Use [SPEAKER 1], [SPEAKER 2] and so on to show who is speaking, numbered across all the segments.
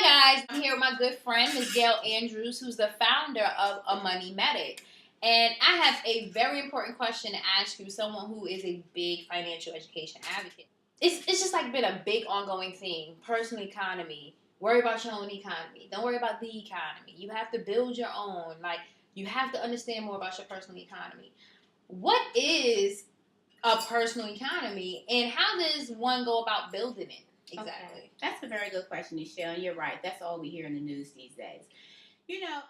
[SPEAKER 1] Hi guys, I'm here with my good friend, Ms. Gayle Andrews, who's the founder of AMoneyMedic. And I have a very important question to ask you, someone who is a big financial education advocate. It's just like been a big ongoing thing, personal economy. Worry about your own economy. Don't worry about the economy. You have to build your own. Like, you have to understand more about your personal economy. What is a personal economy and how does one go about building it? Exactly.
[SPEAKER 2] Okay. That's a very good question, Michelle. You're right. That's all we hear in the news these days. You know,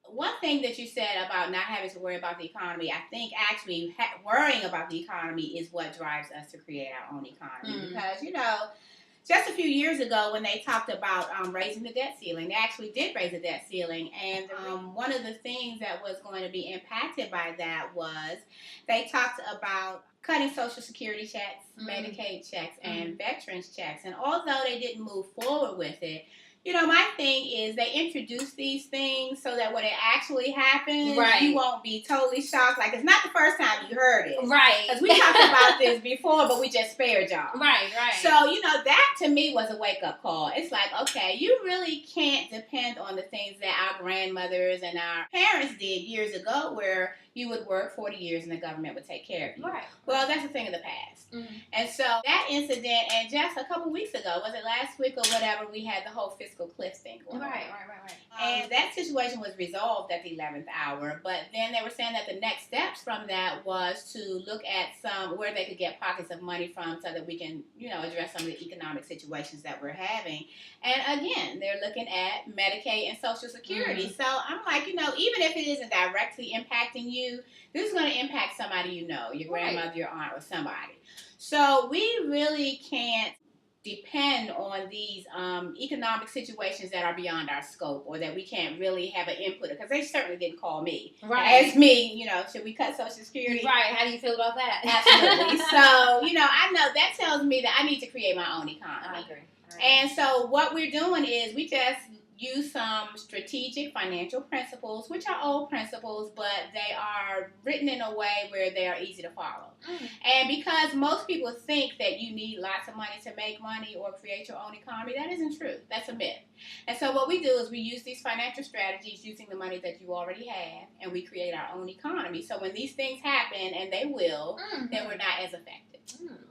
[SPEAKER 2] one thing that you said about not having to worry about the economy, I think actually worrying about the economy is what drives us to create our own economy. Because, just a few years ago when they talked about raising the debt ceiling, they actually did raise the debt ceiling. And one of the things that was going to be impacted by that was they talked about cutting Social Security checks, Medicaid checks, and veterans checks. And although they didn't move forward with it, my thing is they introduce these things so that when it actually happens, you won't be totally shocked. Like, it's not the first time you heard it.
[SPEAKER 1] Right.
[SPEAKER 2] Because we talked about this before, but we just spared y'all.
[SPEAKER 1] Right.
[SPEAKER 2] So, that to me was a wake-up call. It's like, okay, you really can't depend on the things that our grandmothers and our parents did years ago where you would work 40 years and the government would take care of you.
[SPEAKER 1] Right.
[SPEAKER 2] Well, that's a thing of the past. And so that incident, and just a couple weeks ago, was it last week or whatever, we had the whole fiscal cliff thing going on.
[SPEAKER 1] Right.
[SPEAKER 2] And that situation was resolved at the 11th hour, but then they were saying that the next steps from that was to look at where they could get pockets of money from so that we can, address some of the economic situations that we're having. And again, they're looking at Medicaid and Social Security. So I'm like, even if it isn't directly impacting you, this is going to impact somebody your grandmother, your aunt, or somebody. So we really can't depend on these economic situations that are beyond our scope or that we can't really have an input, because they certainly didn't call me. Ask me, should we cut Social Security?
[SPEAKER 1] Right. How do you feel about that?
[SPEAKER 2] Absolutely. So, I know that tells me that I need to create my own economy.
[SPEAKER 1] I agree.
[SPEAKER 2] And so what we're doing is we just use some strategic financial principles, which are old principles, but they are written in a way where they are easy to follow. And because most people think that you need lots of money to make money or create your own economy, that isn't true. That's a myth. And so what we do is we use these financial strategies using the money that you already have, and we create our own economy. So when these things happen, and they will, then we're not as affected.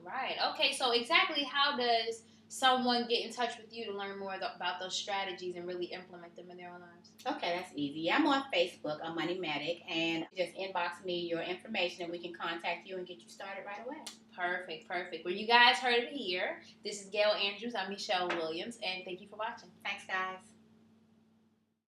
[SPEAKER 1] Right. Okay, so exactly how does someone get in touch with you to learn more about those strategies and really implement them in their own lives?
[SPEAKER 2] Okay, that's easy. I'm on Facebook, AMoneyMedic, and just inbox me your information and we can contact you and get you started right away.
[SPEAKER 1] Perfect. Well, you guys heard it here. This is Gayle Andrews. I'm Michelle Williams, and thank you for watching.
[SPEAKER 2] Thanks, guys.